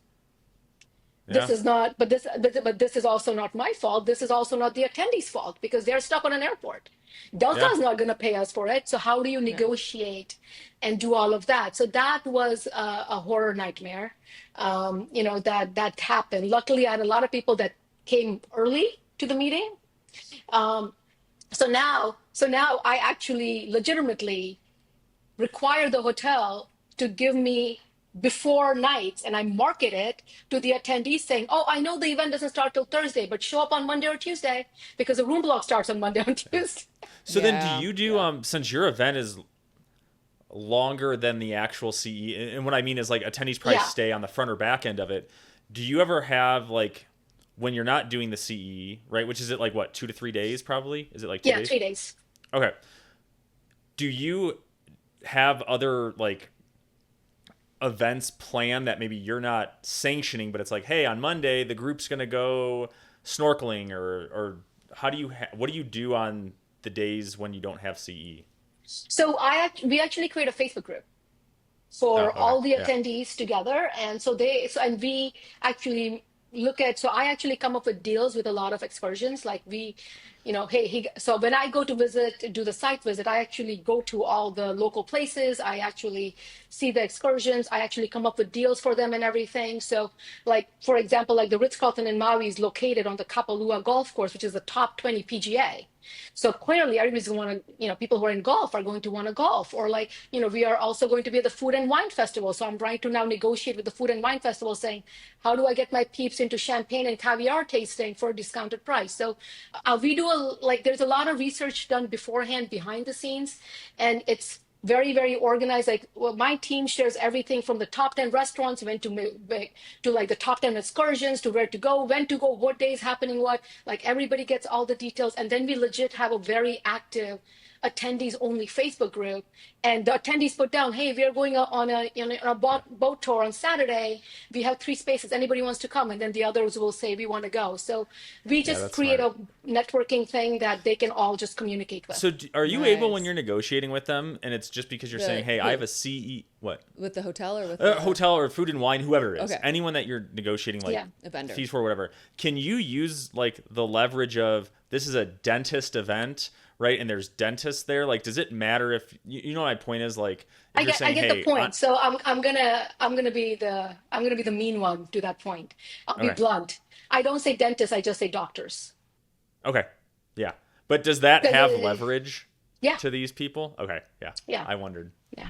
This Yeah. is not, but this is also not my fault. This is also not the attendee's fault because they're stuck on an airport. Delta Yeah. is not going to pay us for it. So how do you negotiate and do all of that? So that was a horror nightmare. That happened. Luckily, I had a lot of people that came early to the meeting. So now I actually legitimately require the hotel to give me before nights and I market it to the attendees saying, oh, I know the event doesn't start till Thursday, but show up on Monday or Tuesday because the room block starts on Monday or Tuesday. So then Yeah, do you do since your event is longer than the actual CE, and what I mean is like attendees probably Yeah. stay on the front or back end of it, do you ever have like when you're not doing the CE, right, which is it like what, 2 to 3 days probably? Is it like 2 Yeah, days? 3 days. Okay. Do you have other like events planned that maybe you're not sanctioning, but it's like, hey, on Monday the group's gonna go snorkeling, or how do you what do you do on the days when you don't have CE? So we actually create a Facebook group for Okay. all the Yeah. attendees together. And and we actually I actually come up with deals with a lot of excursions. Like hey, so when I go to do the site visit, I actually go to all the local places. I actually see the excursions. I actually come up with deals for them and everything. So like, for example, like the Ritz-Carlton in Maui is located on the Kapalua golf course, which is the top 20 PGA. So clearly everybody's going to people who are in golf are going to want to golf. Or like, we are also going to be at the Food and Wine Festival. So I'm trying to now negotiate with the Food and Wine Festival saying, how do I get my peeps into champagne and caviar tasting for a discounted price? So we do there's a lot of research done beforehand behind the scenes, and it's very, very organized. Like, well, my team shares everything from the top 10 restaurants, when to like the top 10 excursions, to where to go, when to go, what day is happening, what, like everybody gets all the details. And then we legit have a very active attendees only Facebook group, and the attendees put down, hey, we are going on a boat tour on Saturday. We have 3 spaces. Anybody wants to come? And then the others will say, we want to go. So we just create smart. a networking thing that they can all just communicate with. So are you Nice. able, when you're negotiating with them, and it's just because you're saying, hey, I have a CE, what? With the hotel or with Hotel or Food and Wine, whoever it is, Okay. anyone that you're negotiating like a vendor fees for, whatever, can you use like the leverage of, this is a dentist event, right? And there's dentists there. Like, does it matter if you know, my point is, like, if you're saying, I get hey, the point. So I'm gonna be the mean one to that point. I'll be blunt. I don't say dentists. I just say doctors. Okay, yeah, but does that Because have leverage Yeah. to these people? Okay, yeah, Yeah. I wondered. Yeah.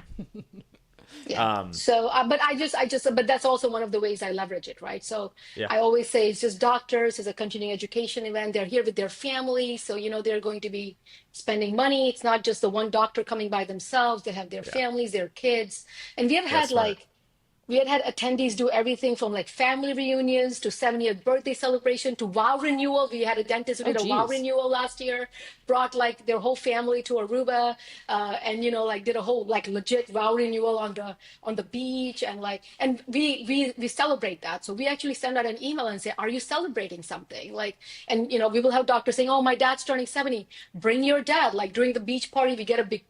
Yeah. But that's also one of the ways I leverage it, right? So Yeah. I always say it's just doctors. It's a continuing education event. They're here with their family, so they're going to be spending money. It's not just the one doctor coming by themselves. They have their families, their kids, and we have had smart. we had attendees do everything from like family reunions to 70th birthday celebration to vow renewal. We had a dentist who did a vow renewal last year, brought like their whole family to Aruba, and did a whole like legit vow renewal on the beach, and we celebrate that. So we actually send out an email and say, are you celebrating something? And we will have doctors saying, oh, my dad's turning 70. Bring your dad. Like during the beach party, we get a big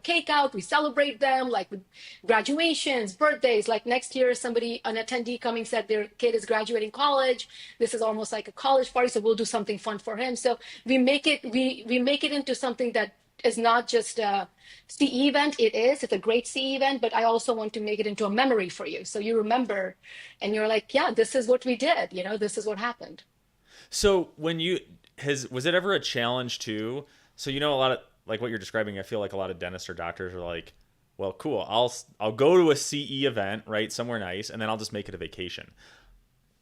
cake out, we celebrate them, like with graduations, birthdays. Like next year, an attendee coming said their kid is graduating college. This is almost like a college party, so we'll do something fun for him. So we make it into something that is not just a CE event. It's a great CE event, but I also want to make it into a memory for you. So you remember and you're like, yeah, this is what we did. This is what happened. So was it ever a challenge too? So a lot of, like what you're describing, I feel like a lot of dentists or doctors are like, well, cool, I'll go to a CE event, right, somewhere nice, and then I'll just make it a vacation.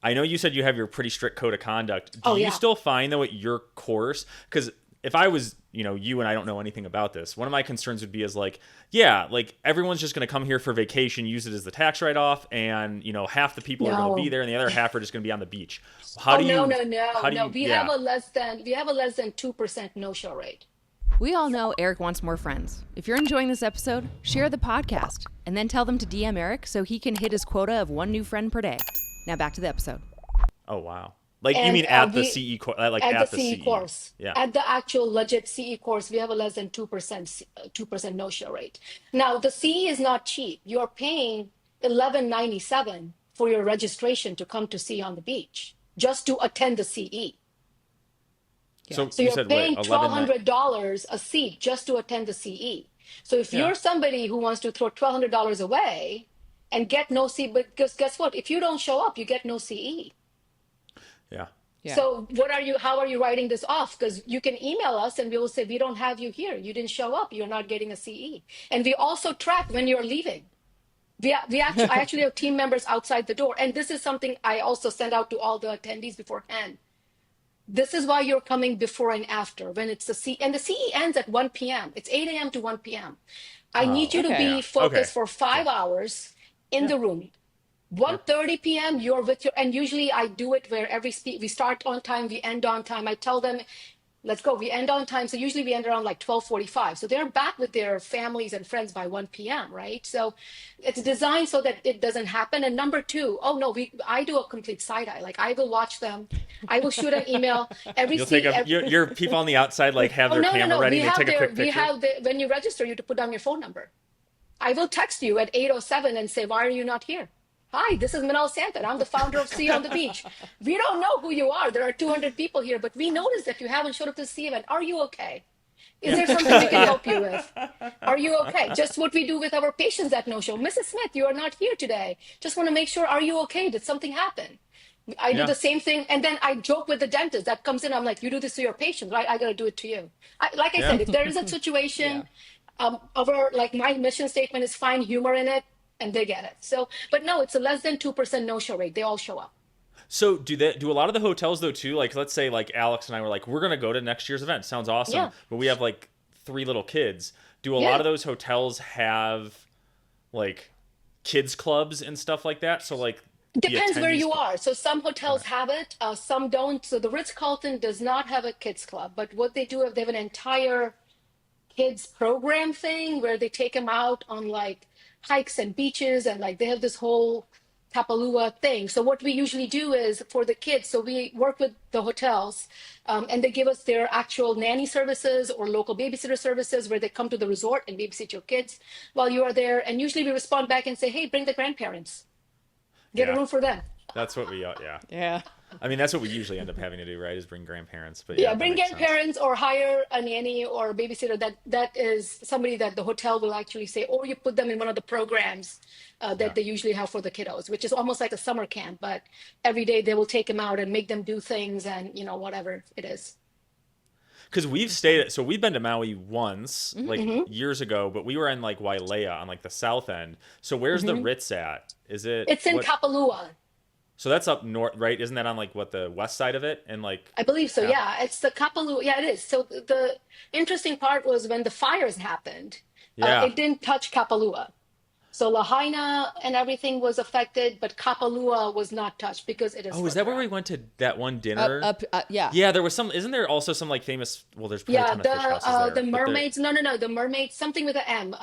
I know you said you have your pretty strict code of conduct. Do you still find, though, at your course, because if I was, you and I don't know anything about this, one of my concerns would be like everyone's just going to come here for vacation, use it as the tax write-off, and, half the people are going to be there and the other half are just going to be on the beach. No. We have a less than 2% no-show rate. We all know Eric wants more friends. If you're enjoying this episode, share the podcast and then tell them to DM Eric so he can hit his quota of 1 new friend per day. Now back to the episode. Oh, wow. Like, you mean at the CE course? Like at the CE course. Yeah. At the actual legit CE course, we have a less than 2% no-show rate. Now, the CE is not cheap. You're paying $11.97 for your registration to come to CE on the beach, just to attend the CE. So you're paying $1,200 a seat just to attend the CE. So if you're somebody who wants to throw $1,200 away and get no CE, because guess what? If you don't show up, you get no CE. Yeah. So how are you writing this off? Because you can email us and we will say, we don't have you here. You didn't show up. You're not getting a CE. And we also track when you're leaving. I actually have team members outside the door. And this is something I also send out to all the attendees beforehand. This is why you're coming before and after when it's the CE. And the CE ends at 1 p.m. It's 8 a.m. to 1 p.m. I need you to be focused for 5 hours in the room. 1:30 p.m. you're with and usually I do it where we start on time, we end on time. I tell them, let's go. We end on time. So usually we end around like 12:45. So they're back with their families and friends by 1 p.m., right? So it's designed so that it doesn't happen. And number two, I do a complete side eye. Like I will watch them. I will shoot an email. Your people on the outside have their camera ready to take a quick picture. When you register, you have to put down your phone number. I will text you at 8:07 and say, why are you not here? Hi, this is Minal Sampat. I'm the founder of See You on the Beach. We don't know who you are. There are 200 people here, but we noticed that you haven't showed up to the sea event. Are you okay? Is Yeah. there something we can Yeah. help you with? Are you okay? Just what we do with our patients that no show. Mrs. Smith, you are not here today. Just want to make sure, are you okay? Did something happen? I do Yeah. the same thing. And then I joke with the dentist that comes in. I'm like, you do this to your patients, right? I got to do it to you. Like I Yeah. said, if there is a Yeah. situation, like my mission statement is find humor in it and they get it. So, but no, it's a less than 2% no show rate. They all show up. So do a lot of the hotels though too? Like let's say like Alex and I were like, we're gonna go to next year's event. Sounds awesome. Yeah. But we have like three little kids. Do a lot Yeah. of those hotels have like kids clubs and stuff like that? So like the Depends where attendees. you are. So some hotels Okay. have it, some don't. So the Ritz-Carlton does not have a kids club, but what they do, they have an entire kids program thing where they take them out on like hikes and beaches and like they have this whole Kapalua thing. So what we usually do is for the kids, so we work with the hotels and they give us their actual nanny services or local babysitter services where they come to the resort and babysit your kids while you are there. And usually we respond back and say, hey, bring the grandparents, get a Yeah. room for them. That's what we yeah. Yeah. I mean that's what we usually end up having to do, right? Is bring grandparents. But Yeah, yeah, that bring makes sense. grandparents or hire a nanny or a babysitter. That is somebody that the hotel will actually say, or you put them in one of the programs Yeah. that they usually have for the kiddos, which is almost like a summer camp. But every day they will take them out and make them do things and whatever it is. Because we've stayed, so we've been to Maui once, like Hmm. years ago, but we were in like Wailea on like the south end. So where's the Hmm. Ritz at? Is it It's in what? Kapalua, So that's up north, right? Isn't that on like what the west side of it? And like, I believe so. yeah, Yeah, it's the Kapalua. Yeah, it is. So the interesting part was when the fires happened, yeah. it didn't touch Kapalua. So Lahaina and everything was affected, but Kapalua was not touched because it is Oh, is that further where we up. went to that one Up, dinner? up, yeah. Yeah, there was some. Isn't there also some like famous? Well, there's probably a Yeah, ton of fish houses the there, but there. mermaids. No, no, no. The mermaids. Something with an M.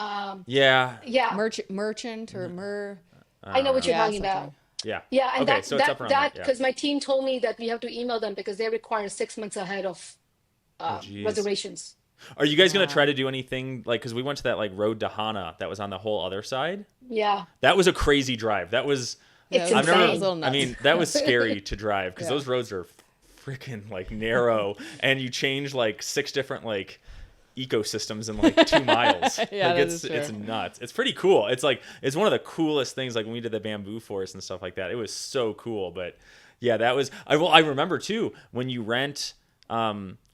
Yeah, Yeah, Merchant or mer. I know what you're Yeah, talking about. something. yeah. Yeah, and Okay, that so it's up that around there. that Yeah. because my team told me that we have to email them because they require 6 months ahead of Oh, geez. reservations. Are you guys gonna try Wow. to do anything like? Because we went to that like road to Hana that was on the whole other side. Yeah, That was a crazy drive. That was. it's Yeah, I've it was a never. insane. little I nuts. mean, that was scary to drive because Yeah. those roads are freaking like narrow, and you change like six different like ecosystems in like 2 miles. Yeah, Like that it's is it's true. nuts. It's pretty cool. It's like it's one of the coolest things. Like when we did the bamboo forest and stuff like that, it was so cool. But yeah, that was. I remember too when you rent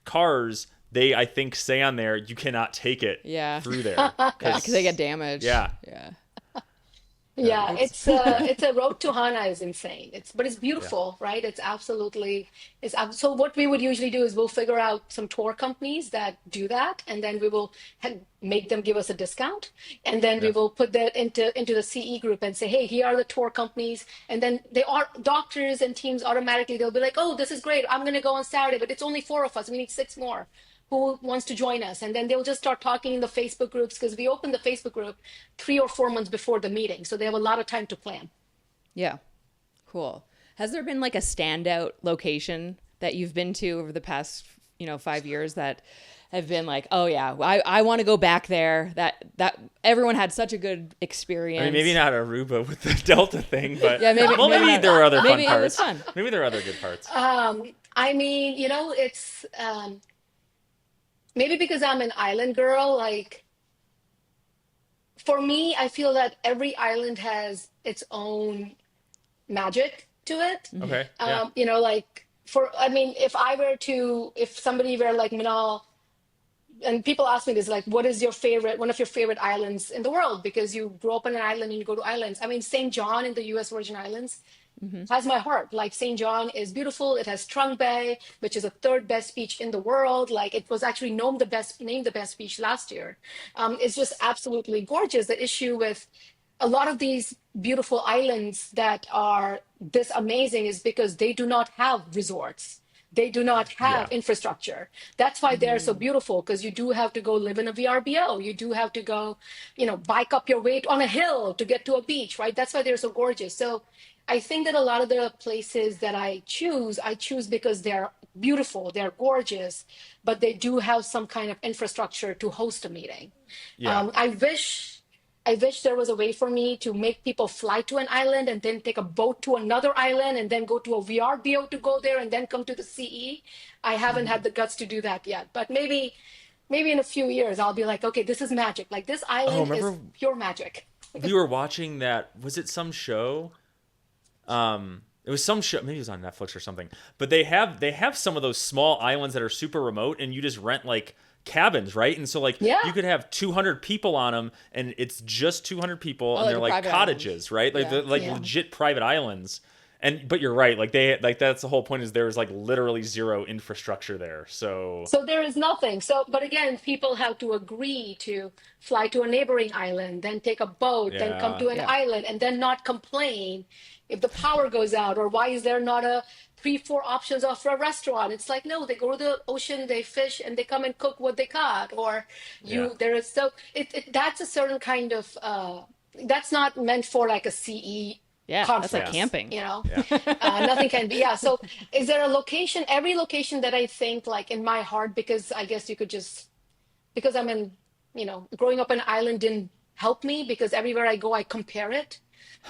cars. They I think say on there you cannot take it Yeah. through there Yeah, because they get damaged. Yeah. Yeah. Yeah, it's- it's a road to Hana is insane. But it's yeah beautiful, right? So what we would usually do is we'll figure out some tour companies that do that, and then we will make them give us a discount, and then we yeah will put that into the CE group and say, hey, here are the tour companies, and then they are doctors and teams automatically they'll be like, oh, this is great. I'm gonna go on Saturday, but it's only 4 of us. We need 6 more. Who wants to join us? And then they'll just start talking in the Facebook groups because we open the Facebook group 3 or 4 months before the meeting. So they have a lot of time to plan. Yeah. Cool. Has there been like a standout location that you've been to over the past, 5 years that have been like, oh yeah, I want to go back there. That everyone had such a good experience. I mean, maybe not Aruba with the Delta thing, but Yeah, maybe. well, maybe not. there were other fun Maybe it was parts. fun. Maybe there are other good parts. I mean, it's maybe because I'm an island girl, like for me, I feel that every island has its own magic to it. Okay, yeah, Like I mean, if somebody were like Minal, and people ask me this, like, what is one of your favorite islands in the world? Because you grew up on an island and you go to islands. I mean, St. John in the U.S. Virgin Islands has my heart. Like St. John is beautiful. It has Trunk Bay, which is a third best beach in the world. Like it was actually named the best beach last year. It's just absolutely gorgeous. The issue with a lot of these beautiful islands that are this amazing is because they do not have resorts. They do not yeah, have infrastructure. That's why they're so beautiful because you do have to go live in a VRBO. You do have to go, bike up your way on a hill to get to a beach, right? That's why they're so gorgeous. So I think that a lot of the places that I choose because they're beautiful, they're gorgeous, but they do have some kind of infrastructure to host a meeting. yeah. I wish I wish there was a way for me to make people fly to an island and then take a boat to another island and then go to a VRBO to go there and then come to the CE. I haven't had the guts to do that yet, but maybe in a few years I'll be like, okay, this is magic. Like this Oh, island is remember pure magic. we were watching that? Was it some show? It was some show. Maybe it was on Netflix or something. But they have some of those small islands that are super remote, and you just rent like cabins, right? And so like Yeah. you could have 200 people on them, and it's just 200 people, and like they're a like private cottages, right? Like Yeah. they're like Yeah. legit private islands. And but you're right, like that's the whole point is there's like literally zero infrastructure there. So So there is nothing. So, but again, people have to agree to fly to a neighboring island, then take a boat, then come yeah, to an Yeah. island, and then not complain if the power goes out, or why is there not a three, four options of for a restaurant? It's like, no, they go to the ocean, they fish, and they come and cook what they caught. Or yeah, there is so that's a certain kind of that's not meant for like a CE Yeah, that's like conference, camping. you know. yeah. Nothing can be. Yeah. So, is there a location? Every location that I think, like in my heart, because I guess you could just, because I'm in, growing up on an island didn't help me because everywhere I go, I compare it.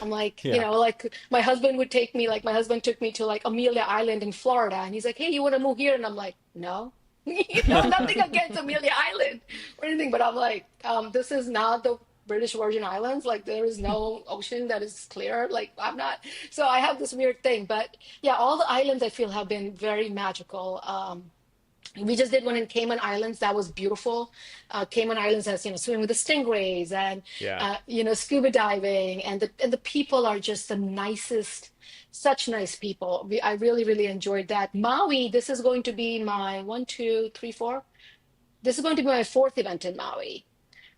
I'm like, Yeah. like my husband would take me, like my husband took me to like Amelia Island in Florida, and he's like, hey, you want to move here? And I'm like, no. Nothing against Amelia Island or anything, but I'm like, this is not the British Virgin Islands. Like, there is no ocean that is clear. Like, I'm not. So I have this weird thing. But yeah, all the islands I feel have been very magical. We just did one in Cayman Islands that was beautiful. Cayman Islands has swimming with the stingrays and Yeah. scuba diving, and the people are just the nicest, such nice people. I really really enjoyed that. Maui, this is going to be my one, two, three, four. This is going to be my fourth event in Maui.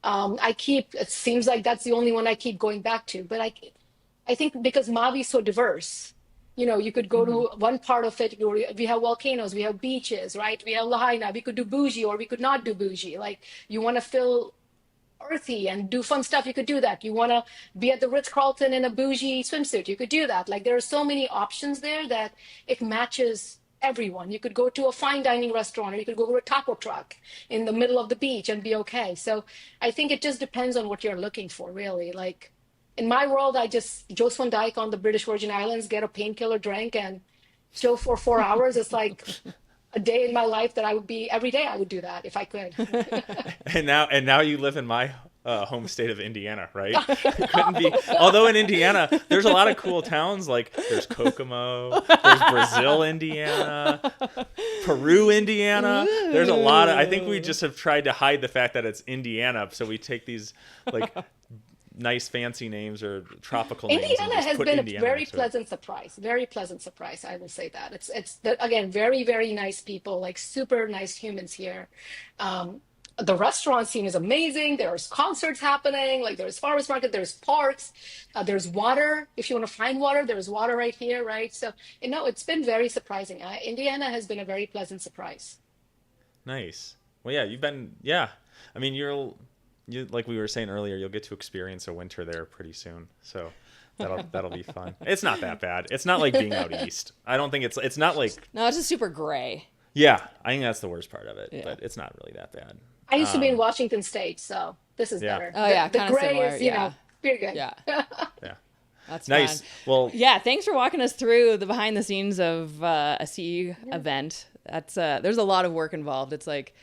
It seems like that's the only one I keep going back to, but I think because Maui is so diverse, you could go to one part of it. We have volcanoes, we have beaches, right? We have Lahaina. We could do bougie or we could not do bougie. Like, you want to feel earthy and do fun stuff, you could do that. You want to be at the Ritz-Carlton in a bougie swimsuit, you could do that. Like, there are so many options there that it matches everyone. You could go to a fine dining restaurant, or you could go to a taco truck in the middle of the beach and be okay. So I think it just depends on what you're looking for, really. Like, in my world, I just Joe's Van Dyke on the British Virgin Islands, get a painkiller drink and chill for 4 hours. It's like a day in my life that I would be every day. I would do that if I could. And now you live in my home state of Indiana, right? It couldn't be. Although in Indiana, there's a lot of cool towns. Like there's Kokomo, there's Brazil, Indiana, Peru, Indiana. There's a lot of. I think we just have tried to hide the fact that it's Indiana, so we take these like nice fancy names or tropical names. Indiana And just has put been a Indiana very next to it. pleasant surprise. Very pleasant surprise. I will say that again, very very nice people, like super nice humans here. The restaurant scene is amazing. There's concerts happening. Like, there's farmers market. There's parks. There's water. If you want to find water, there's water right here, right? So it's been very surprising. Indiana has been a very pleasant surprise. Nice. Well, yeah, you've been. Yeah, I mean, you like we were saying earlier, you'll get to experience a winter there pretty soon. So that'll be fun. It's not that bad. It's not like being out east. I don't think it's not like. No, it's just super gray. Yeah, I think that's the worst part of it, Yeah. but it's not really that bad. I used to be in Washington State, so this is Yeah. better. Oh, yeah, the kinda gray similar, is yeah. pretty good. Yeah, Yeah. that's Nice. fun. Well, Yeah, thanks for walking us through the behind the scenes of a CE event. That's there's a lot of work involved. It's like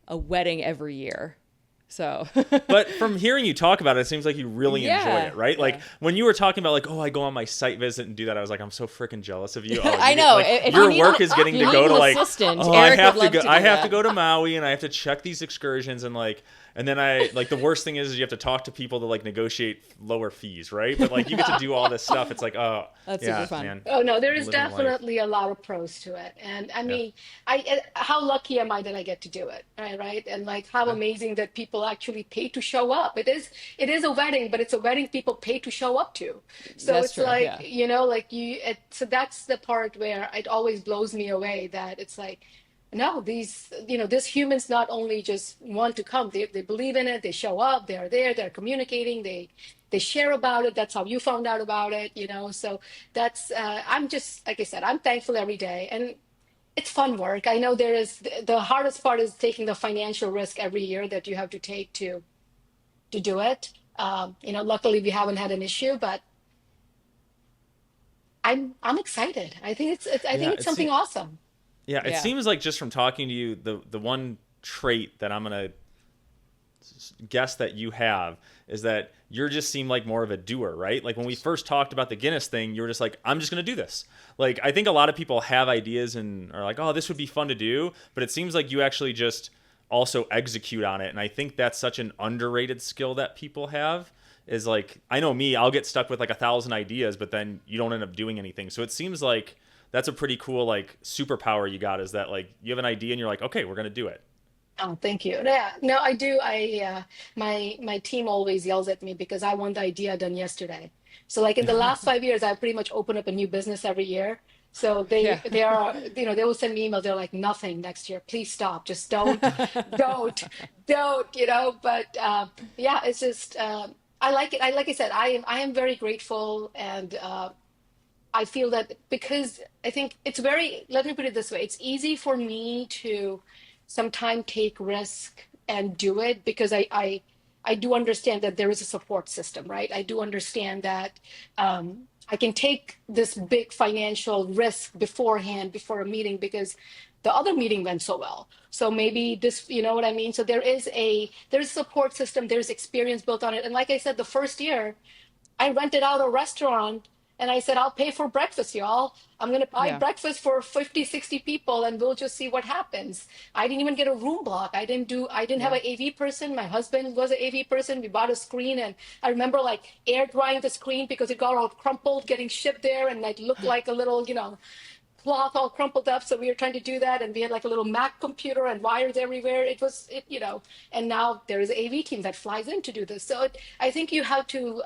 a wedding every year. So but from hearing you talk about it, it seems like you really enjoy Yeah, it, right? Like yeah. when you were talking about like, oh, I go on my site visit and do that, I was like, I'm so freaking jealous of you. Oh, I you know. like, If your you need work a- is getting if to you go need to an like, assistant, oh, Eric I have would to love go. to I do have to that. go to Maui and I have to check these excursions and like. And then like the worst thing is you have to talk to people to like negotiate lower fees, right? But like you get to do all this stuff. It's like, oh, That's yeah, super fun. man. Oh no, there is Living life. definitely a lot of pros to it, and I mean, how lucky am I that I get to do it, right? And like, how amazing that people actually pay to show up. It is a wedding, but it's a wedding people pay to show up to. So That's it's true, like, yeah. so that's the part where it always blows me away that it's like, no, these humans not only just want to come, they believe in it, they show up, they're there, they're communicating, they share about it. That's how you found out about it. So that's I'm just, like I said, I'm thankful every day, and it's fun work. I know there is the hardest part is taking the financial risk every year that you have to take to do it. Luckily we haven't had an issue, but I'm excited. I think I Yeah, think it's something awesome. yeah, it Yeah. seems like just from talking to you, the one trait that I'm gonna guess that you have is that you're just seem like more of a doer, right? Like when we first talked about the Guinness thing, you were just like, I'm just going to do this. Like I think a lot of people have ideas and are like, oh, this would be fun to do, but it seems like you actually just also execute on it. And I think that's such an underrated skill that people have is like, I know me, I'll get stuck with like 1,000 ideas, but then you don't end up doing anything. So it seems like that's a pretty cool like superpower you got is that like you have an idea and you're like, okay, we're going to do it. Oh, thank you. Yeah, no, I do. My team always yells at me because I want the idea done yesterday. So like in the last 5 years, I pretty much open up a new business every year. So Yeah. they are, they will send me emails. They're like, nothing next year. Please stop. Just don't, don't. But yeah, it's just I like it. Like I said, I am very grateful, and I feel that because I think it's very, let me put it this way, it's easy for me to sometimes take risk and do it because I do understand that there is a support system, right? I do understand that I can take this big financial risk beforehand before a meeting because the other meeting went so well. So maybe this, you know what I mean? So there's a support system, there's experience built on it. And like I said, the first year, I rented out a restaurant and I said, I'll pay for breakfast, y'all. I'm going to buy Yeah. breakfast for 50, 60 people and we'll just see what happens. I didn't even get a room block. I didn't have Yeah. an AV person. My husband was an AV person. We bought a screen and I remember like air drying the screen because it got all crumpled getting shipped there and it looked like a little, cloth all crumpled up. So we were trying to do that. And we had like a little Mac computer and wires everywhere. And now there is an AV team that flies in to do this. So I think you have to,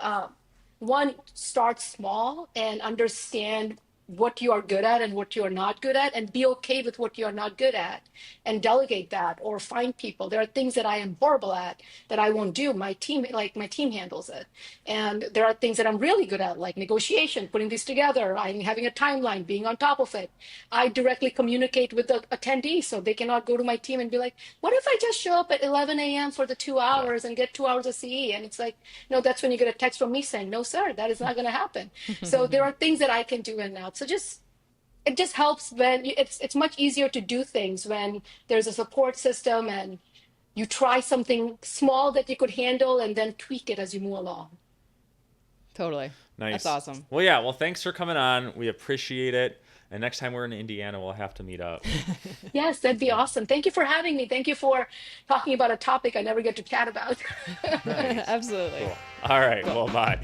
one, start small and understand what you are good at and what you are not good at and be okay with what you are not good at and delegate that or find people. There are things that I am horrible at that I won't do. My team handles it. And there are things that I'm really good at, like negotiation, putting these together, I'm having a timeline, being on top of it. I directly communicate with the attendees so they cannot go to my team and be like, what if I just show up at 11 a.m. for the two Yeah. hours and get 2 hours of CE? And it's like, no, that's when you get a text from me saying, no, sir, that is not going to happen. So there are things that I can do in and out. So it just helps when it's much easier to do things when there's a support system and you try something small that you could handle and then tweak it as you move along. Totally. That's Nice. awesome. Well, yeah. Well, thanks for coming on. We appreciate it. And next time we're in Indiana, we'll have to meet up. Yes, that'd be awesome. Thank you for having me. Thank you for talking about a topic I never get to chat about. Nice. Absolutely. Cool. All right. Well, bye.